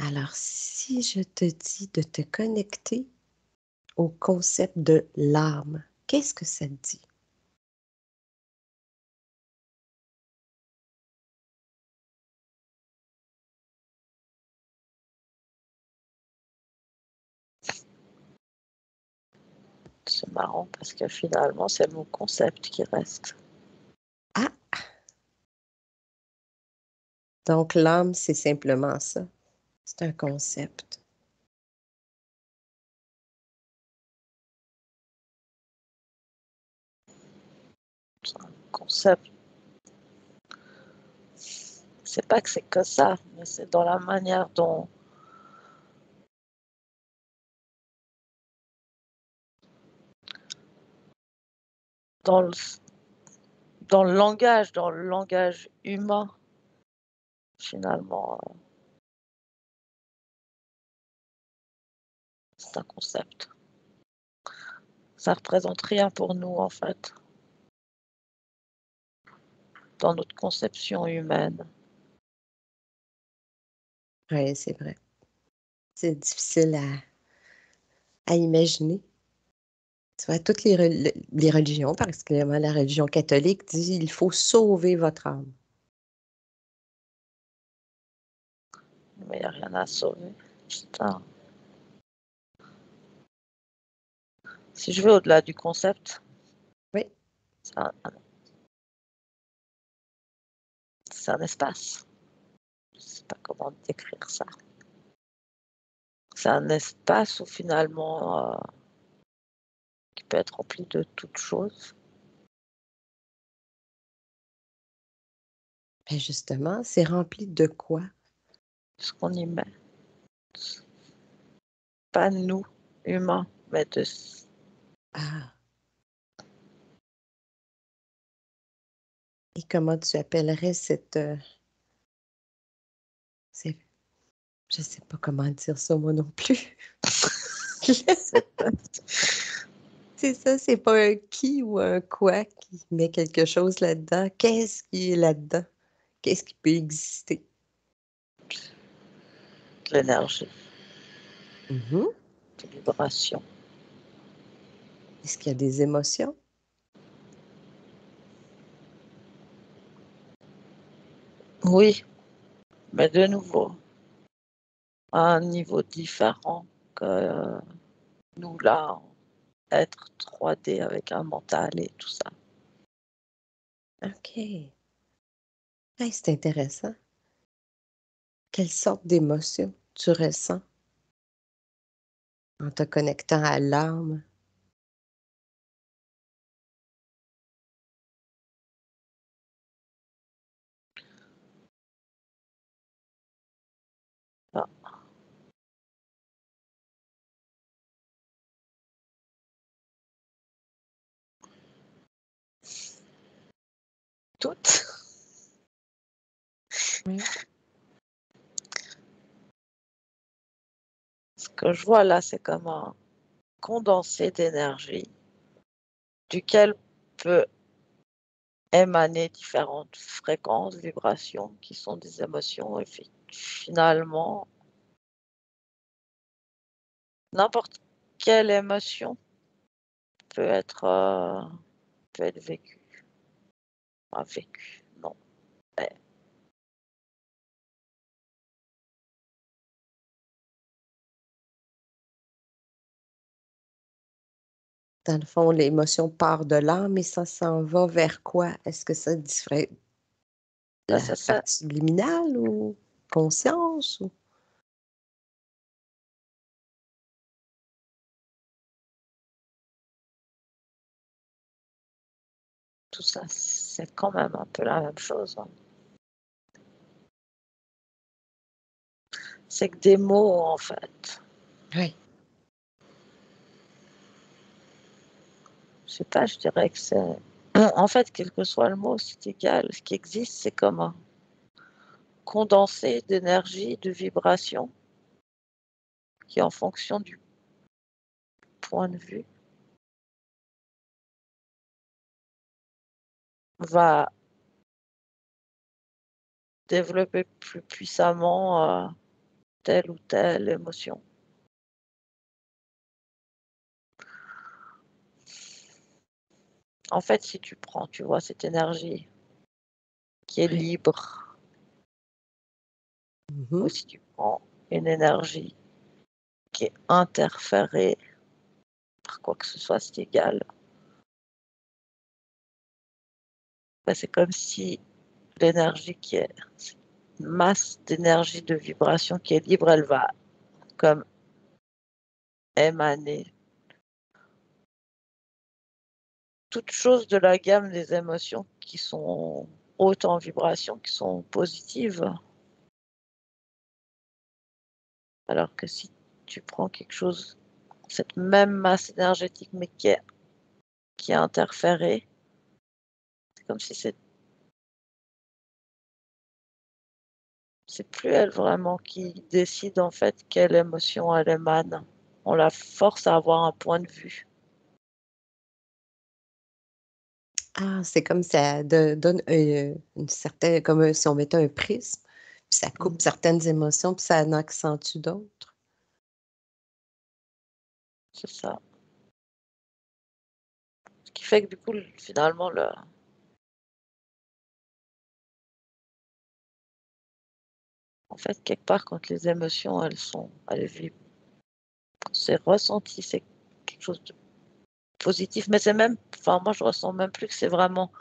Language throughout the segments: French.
Alors, si je te dis de te connecter au concept de l'âme, qu'est-ce que ça te dit? C'est marrant parce que finalement, c'est mon concept qui reste. Ah! Donc, l'âme, c'est simplement ça. C'est un concept. C'est un concept. C'est pas que c'est que ça, mais c'est dans la manière dont dans le, dans le langage humain, finalement, c'est un concept. Ça représente rien pour nous, en fait, dans notre conception humaine. Oui, c'est vrai. C'est difficile à imaginer. Tu vois, toutes les religions, particulièrement la religion catholique, dit il faut sauver votre âme. Mais il n'y a rien à sauver. Putain. Si je vais au-delà du concept, Oui, c'est un espace. Je ne sais pas comment décrire ça. C'est un espace où finalement, qui peut être rempli de toutes choses. ben justement, c'est rempli de quoi? Ce qu'on y met. Pas nous, humains, mais de... Ah, et comment tu appellerais c'est- je sais pas comment dire ça moi non plus. C'est ça, c'est pas un qui ou un quoi qui met quelque chose là-dedans. Qu'est-ce qui est là-dedans? Qu'est-ce qui peut exister? de l'énergie, Mhm. de vibration. Est-ce qu'il y a des émotions? Oui, mais de nouveau, à un niveau différent que nous, là, être 3D avec un mental et tout ça. OK. Hey, c'est intéressant. Quelle sorte d'émotion tu ressens en te connectant à l'âme? Ah, toutes. Oui. Ce que je vois là, c'est comme un condensé d'énergie duquel peut émaner différentes fréquences, vibrations qui sont des émotions. Et finalement, n'importe quelle émotion peut être vécue. Pas vécue, non. Mais Dans le fond, l'émotion part de l'âme et ça s'en va vers quoi? Est-ce que ça diffère ça, la ça, ça, partie subliminale ou conscience? Ou... tout ça, c'est quand même un peu la même chose, hein. C'est que des mots, en fait. Oui. Je sais pas, je dirais que c'est... En fait, quel que soit le mot, c'est égal. Ce qui existe, c'est comme un condensé d'énergie, de vibration, qui, en fonction du point de vue, va développer plus puissamment telle ou telle émotion. En fait, si tu prends, tu vois, cette énergie qui est Ouais. libre, ou Mhm. si tu prends une énergie qui est interférée par quoi que ce soit, c'est égal. Ben, c'est comme si l'énergie qui est une masse d'énergie de vibration qui est libre, elle va comme émaner toutes choses de la gamme des émotions qui sont hautes en vibration, qui sont positives. Alors que si tu prends quelque chose, cette même masse énergétique, mais qui est interférée, c'est comme si c'est plus elle vraiment qui décide en fait quelle émotion elle émane. On la force à avoir un point de vue. Ah, c'est comme ça donne une certaine, comme si on mettait un prisme, puis ça coupe Mhm. certaines émotions, puis ça en accentue d'autres. C'est ça. Ce qui fait que du coup, finalement, en fait, quelque part, quand les émotions, elles vivent, c'est ressenti, c'est quelque chose de positif. Mais c'est même, enfin, moi, je ressens même plus que c'est vraiment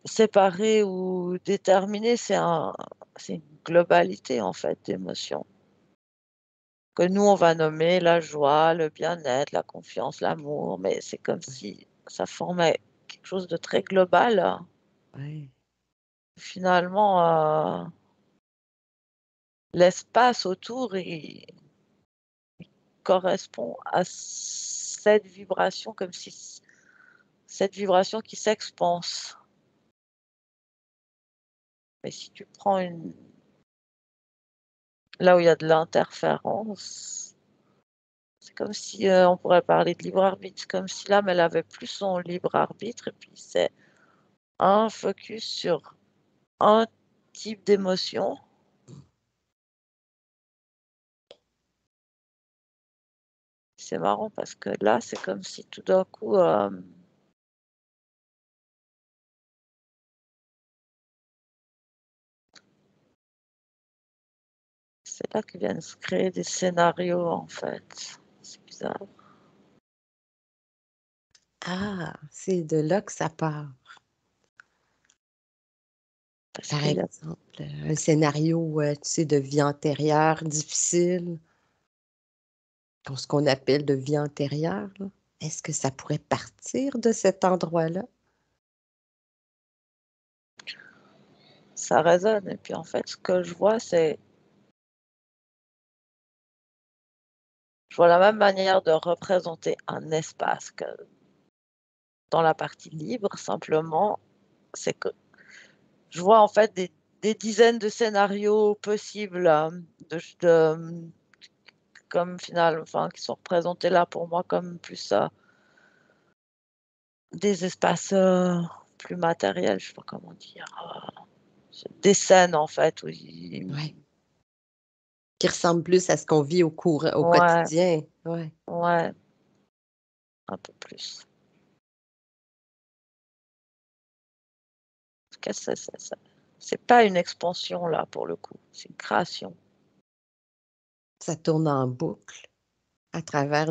séparé ou déterminé. C'est une globalité, en fait, d'émotions. Que nous, on va nommer la joie, le bien-être, la confiance, l'amour. Mais c'est comme Ouais. si ça formait quelque chose de très global, hein. Ouais. Finalement, l'espace autour, correspond à cette vibration, comme si cette vibration qui s'expanse. Mais si tu prends là où il y a de l'interférence, c'est comme si on pourrait parler de libre arbitre, comme si l'âme elle avait plus son libre arbitre et puis c'est un focus sur un type d'émotion. C'est marrant parce que là c'est comme si tout d'un coup c'est là que viennent se créer des scénarios en fait. C'est bizarre. Ah, c'est de là que ça part. Parce Par qu'il y a exemple, un scénario, tu sais, de vie antérieure difficile, ce qu'on appelle de vie antérieure, là. Est-ce que ça pourrait partir de cet endroit-là? ça résonne. Et puis en fait, ce que je vois, je vois la même manière de représenter un espace que dans la partie libre, simplement, c'est que je vois en fait des dizaines de scénarios possibles comme final, enfin, qui sont représentés là pour moi comme plus des espaces plus matériels, je sais pas comment dire, des scènes en fait, Ouais. Qui ressemble plus à ce qu'on vit au ouais, quotidien. Ouais. ouais, un peu plus. En tout cas, c'est pas une expansion là pour le coup, c'est une création. Ça tourne en boucle à travers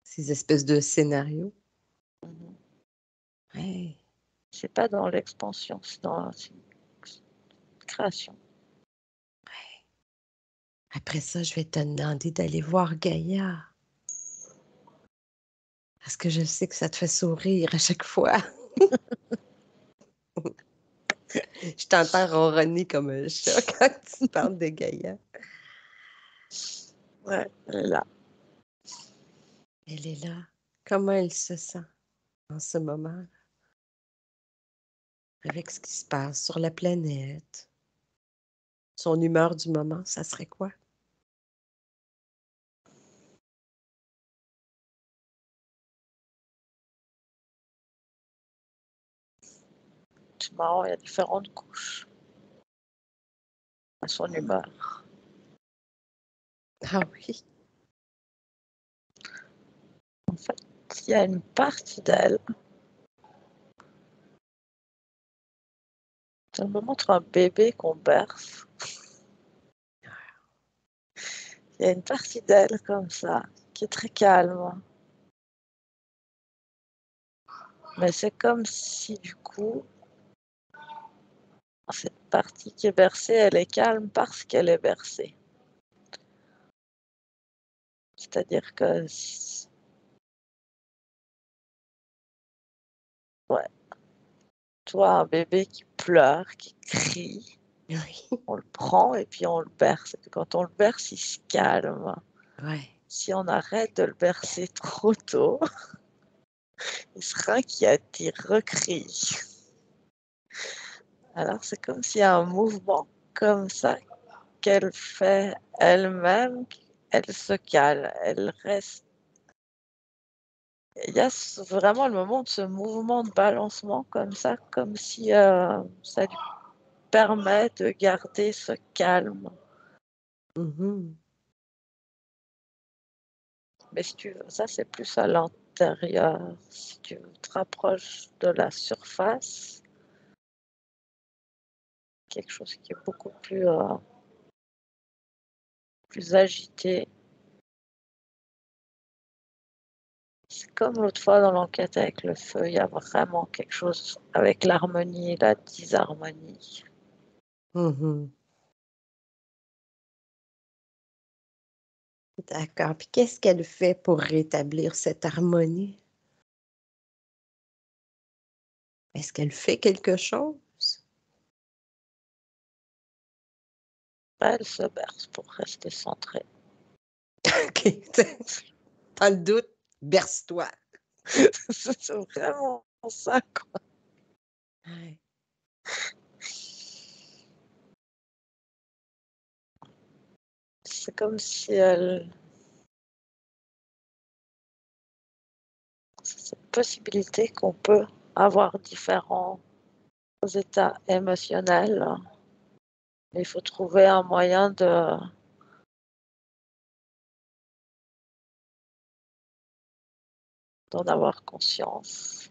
ces espèces de scénarios. Mhm. Ouais. C'est pas dans l'expansion, c'est une création. Après ça, je vais te demander d'aller voir Gaïa. Parce que je sais que ça te fait sourire à chaque fois. Je t'entends ronronner comme un chat quand tu parles de Gaïa. Ouais, elle est là. Elle est là. Comment elle se sent en ce moment avec ce qui se passe sur la planète? Son humeur du moment, ça serait quoi? C'est marrant, il y a différentes couches. à son humeur. Ah oui. En fait, il y a une partie d'elle, elle me montre un bébé qu'on berce. Il y a une partie d'elle comme ça, qui est très calme. Mais c'est comme si du coup, cette partie qui est bercée, elle est calme parce qu'elle est bercée. C'est-à-dire que, ouais, toi, un bébé qui pleure, qui crie, Oui. on le prend et puis on le berce. Et puis quand on le berce, il se calme. Ouais. Si on arrête de le bercer trop tôt, il se inquiète, il recrie. Alors c'est comme s'il y a un mouvement comme ça qu'elle fait elle-même, elle se calme, elle reste. Il y a vraiment le moment de ce mouvement de balancement comme ça, comme si ça lui permet de garder ce calme. Mhm. Mais si tu veux, ça c'est plus à l'intérieur. Si tu te rapproches de la surface, quelque chose qui est beaucoup plus agité. C'est comme l'autre fois dans l'enquête avec le feu, il y a vraiment quelque chose avec l'harmonie et la disharmonie. Mhm. D'accord. Puis qu'est-ce qu'elle fait pour rétablir cette harmonie? Est-ce qu'elle fait quelque chose? Elle se berce pour rester centrée. OK. Dans le doute, berce-toi. C'est vraiment ça, quoi. Ouais. C'est comme si elle... C'est cette possibilité qu'on peut avoir différents états émotionnels. Il faut trouver un moyen d'en avoir conscience,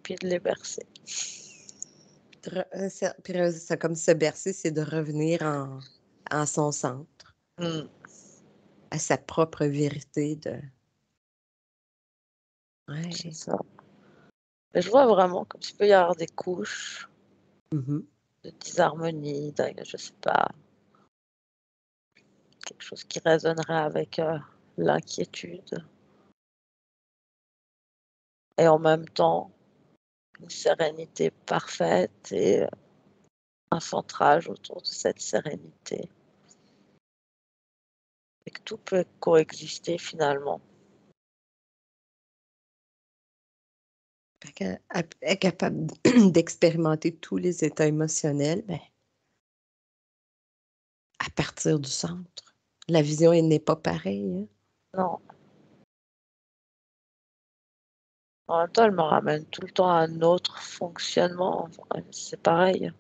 puis de les bercer. C'est comme se bercer, c'est de revenir en son centre, Mm, à sa propre vérité c'est ouais. ça. Et je vois vraiment comme s'il peut y avoir des couches Mmh. de disharmonie, je sais pas, quelque chose qui résonnerait avec l'inquiétude et en même temps une sérénité parfaite et un centrage autour de cette sérénité et que tout peut coexister finalement. Fait qu'elle est capable d'expérimenter tous les états émotionnels, ben, à partir du centre. La vision, elle n'est pas pareille, hein? Non, en même temps, elle me ramène tout le temps à un autre fonctionnement. Enfin, c'est pareil,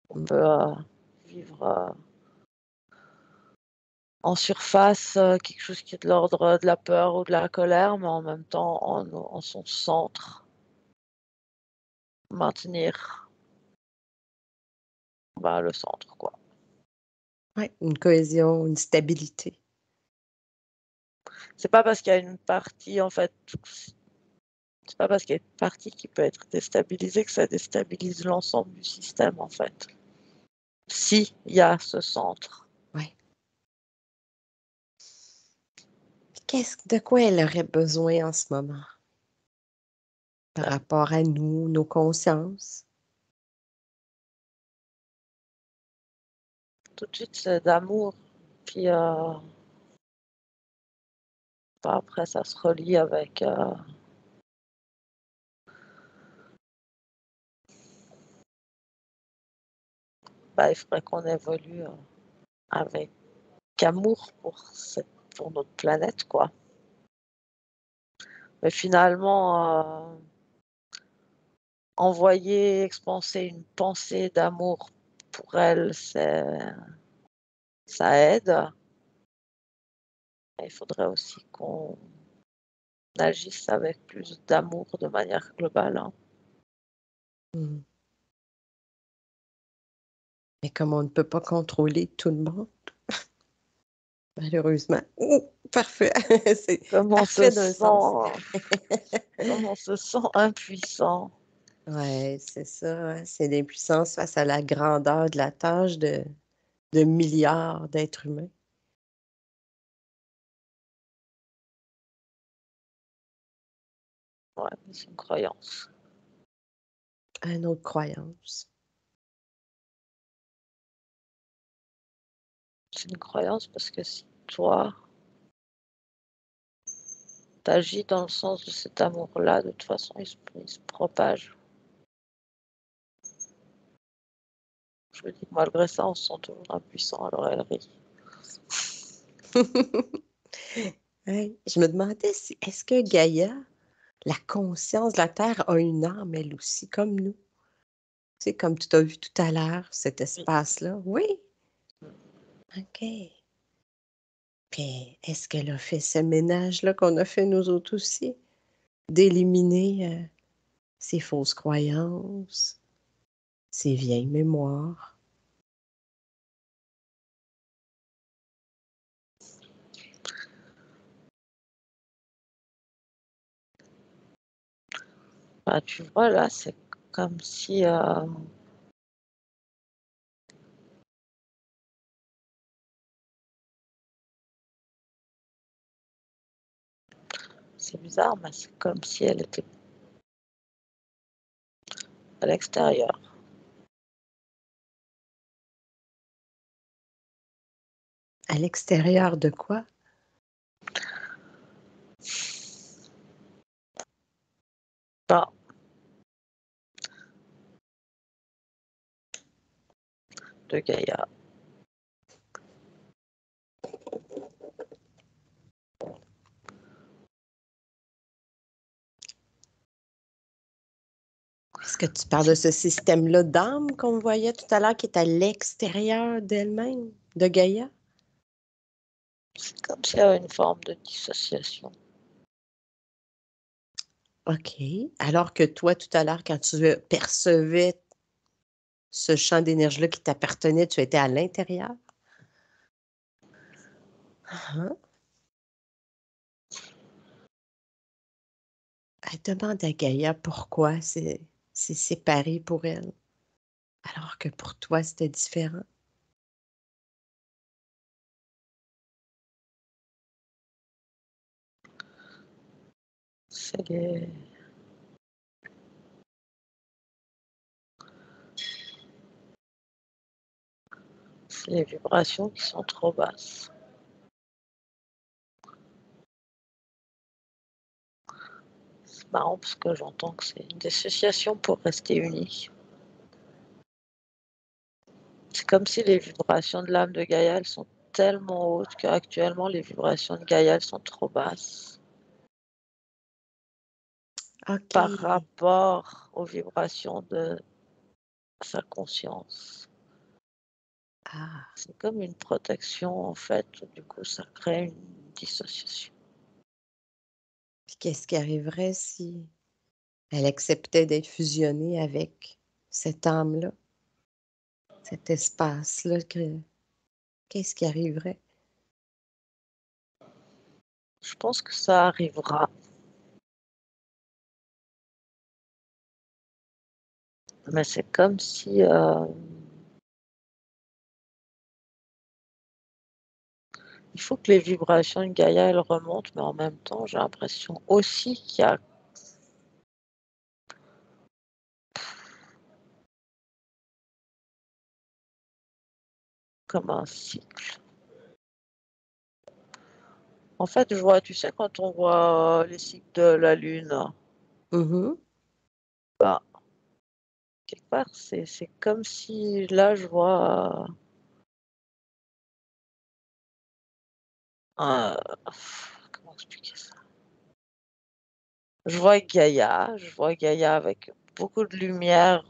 on Mmh. peut vivre en surface quelque chose qui est de l'ordre de la peur ou de la colère, mais en même temps en son centre, maintenir bah, le centre, quoi. Ouais, une cohésion, une stabilité. C'est pas parce qu'il y a une partie, en fait, c'est pas parce qu'il y a une partie qui peut être déstabilisée que ça déstabilise l'ensemble du système, en fait. Si il y a ce centre. Ouais. De quoi elle aurait besoin en ce moment par Bah, rapport à nous, nos consciences? tout de suite, c'est d'amour. Puis bah, après, ça se relie avec bah, il faudrait qu'on évolue avec amour pour notre planète, quoi. Mais finalement, envoyer, expanser une pensée d'amour pour elle, ça aide. Il faudrait aussi qu'on agisse avec plus d'amour de manière globale, hein. Mmh. Mais comme on ne peut pas contrôler tout le monde, malheureusement. Oh, parfait. C'est Comme on se parfait d'un sens. sent, comme on se sent impuissant. Ouais, c'est ça, hein, c'est l'impuissance face à la grandeur de la tâche de milliards d'êtres humains. Ouais, c'est une croyance. Une autre croyance. C'est une croyance parce que si toi, t'agis dans le sens de cet amour-là, de toute façon, il se propage. Je me dis que malgré ça, on se sent toujours impuissant, alors elle rit. Ouais, je me demandais si est-ce que Gaïa, la conscience de la Terre, a une âme, elle aussi, comme nous? Tu sais, comme tu as vu tout à l'heure, cet Oui. espace-là. Oui, OK. Puis est-ce qu'elle a fait ce ménage-là qu'on a fait nous autres aussi? D'éliminer ces fausses croyances, ces vieilles mémoires. Bah, tu vois, là, c'est comme si, c'est bizarre, mais c'est comme si elle était à l'extérieur. À l'extérieur de quoi? Bah, de Gaïa. Est-ce que tu parles de ce système-là d'âme qu'on voyait tout à l'heure qui est à l'extérieur d'elle-même, de Gaïa? C'est comme s'il y avait une forme de dissociation. OK. Alors que toi, tout à l'heure, quand tu percevais ce champ d'énergie-là qui t'appartenait, tu étais à l'intérieur? Ah, elle demande à Gaïa pourquoi c'est séparé pour elle, alors que pour toi, c'était différent. C'est les, c'est les vibrations qui sont trop basses. C'est marrant parce que j'entends que c'est une dissociation pour rester unis. C'est comme si les vibrations de l'âme de Gaïa, elles sont tellement hautes qu'actuellement, les vibrations de Gaïa, elles sont trop basses par OK. rapport aux vibrations de sa conscience. Ah, C'est comme une protection, en fait, du coup, ça crée une dissociation. puis qu'est-ce qui arriverait si elle acceptait d'être fusionnée avec cette âme-là, cet espace-là? Qu'est-ce qui arriverait? Je pense que ça arrivera, mais c'est comme si il faut que les vibrations de Gaïa, elles remontent, mais en même temps, j'ai l'impression aussi qu'il y a comme un cycle. En fait, je vois, tu sais, quand on voit les cycles de la Lune, Mhm. bah, quelque part, c'est comme si là, je vois un, comment expliquer ça? Je vois Gaïa avec beaucoup de lumière,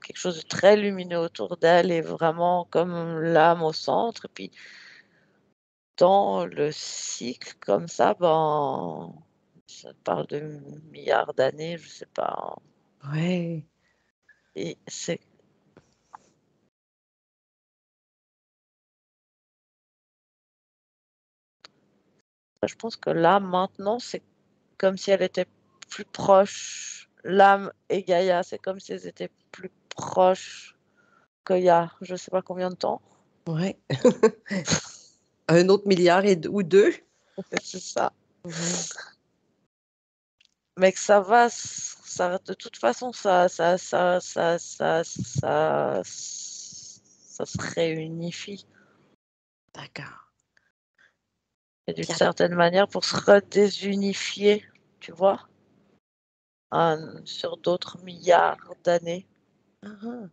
quelque chose de très lumineux autour d'elle et vraiment comme l'âme au centre. Et puis dans le cycle comme ça, ben, ça parle de milliards d'années, je sais pas. Ouais. Et c'est je pense que là, maintenant, c'est comme si elle était plus proche. L'âme et Gaïa, c'est comme si elles étaient plus proches qu'il y a je sais pas combien de temps. Ouais. Un autre milliard ou deux? C'est ça. Ouais. Mais que ça de toute façon, ça se réunifie D'accord. et d'une Puis certaine manière pour se redésunifier, tu vois? Sur d'autres milliards d'années. ah.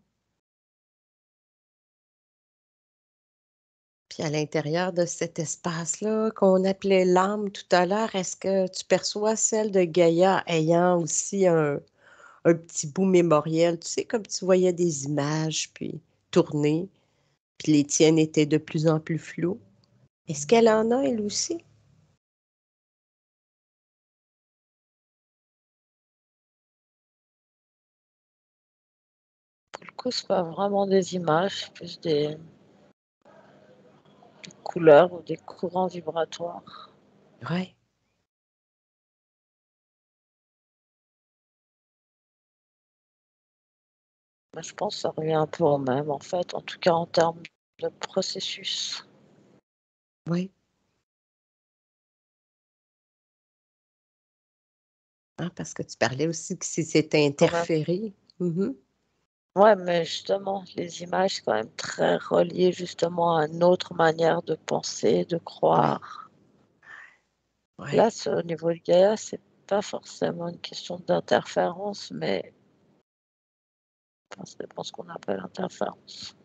Puis à l'intérieur de cet espace-là qu'on appelait l'âme tout à l'heure, est-ce que tu perçois celle de Gaïa ayant aussi un petit bout mémoriel? Tu sais, comme tu voyais des images, puis tourner, puis les tiennes étaient de plus en plus floues. Est-ce qu'elle en a, elle aussi? Pour le coup, c'est pas vraiment des images, c'est plus des couleurs ou des courants vibratoires. Ouais. Mais je pense que ça revient un peu au même, en fait, en tout cas en termes de processus. Oui. Ah, parce que tu parlais aussi que si c'était Quand même. interféré. Mhm. Ouais, mais justement, les images, c'est quand même très relié justement à une autre manière de penser, de Oui, croire. Là, oui. au niveau de Gaïa, c'est pas forcément une question d'interférence, mais enfin, ça dépend ce qu'on appelle interférence.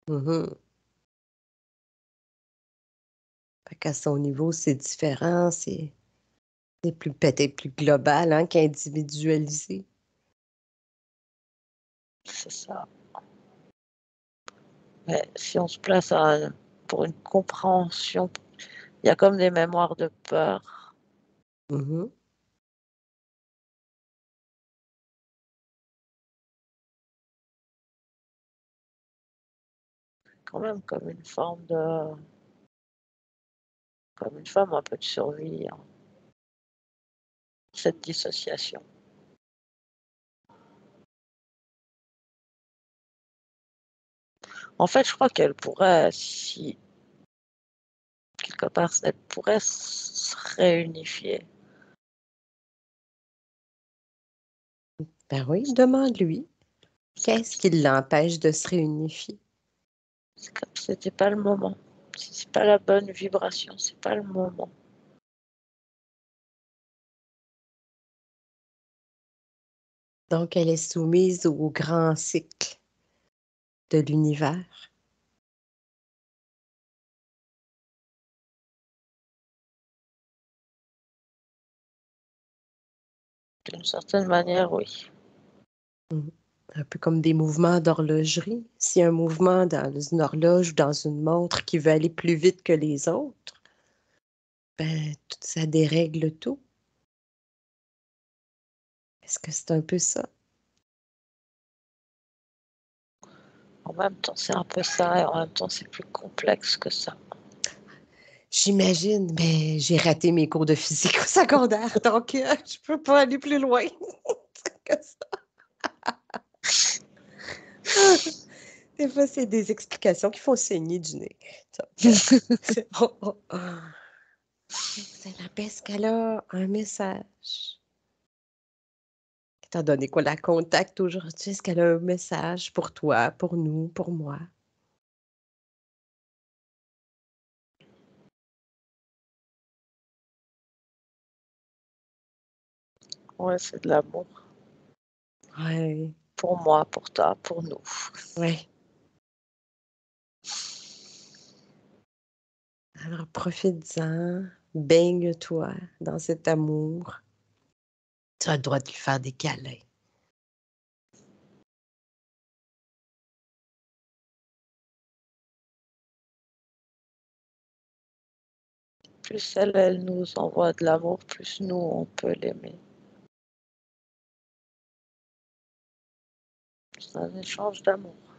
Mhm. Fait qu'à son niveau, c'est différent, c'est plus peut-être plus global, hein, qu'individualisé. C'est ça. Mais si on se place pour une compréhension, il y a comme des mémoires de peur, Mhm. quand même comme une forme un peu de survie, hein, cette dissociation. En fait, je crois qu'elle pourrait, si quelque part, elle pourrait se réunifier. Ben oui, demande-lui. Qu'est-ce qui l'empêche de se réunifier? C'est comme si c'était pas le moment. Si c'est pas la bonne vibration, c'est pas le moment. Donc, elle est soumise au grand cycle de l'univers. D'une certaine manière, oui. Mhm. Un peu comme des mouvements d'horlogerie. S'il y a un mouvement dans une horloge ou dans une montre qui veut aller plus vite que les autres, ben, tout ça dérègle tout. Est-ce que c'est un peu ça? En même temps, c'est un peu ça, et en même temps, c'est plus complexe que ça. J'imagine, mais j'ai raté mes cours de physique au secondaire, donc je peux pas aller plus loin que ça. Des fois, c'est des explications qui font saigner du nez. Donc, c'est bon. Excellent. Est-ce qu'elle a un message? Étant donné qu'on la contacte aujourd'hui, est-ce qu'elle a un message pour toi, pour nous, pour moi? Ouais, c'est de l'amour. Oui, Pour moi, pour toi, pour nous. oui. Alors, profite-en, baigne-toi dans cet amour. Tu as le droit de lui faire des câlins. Plus elle nous envoie de l'amour, plus nous, on peut l'aimer. C'est un échange d'amour.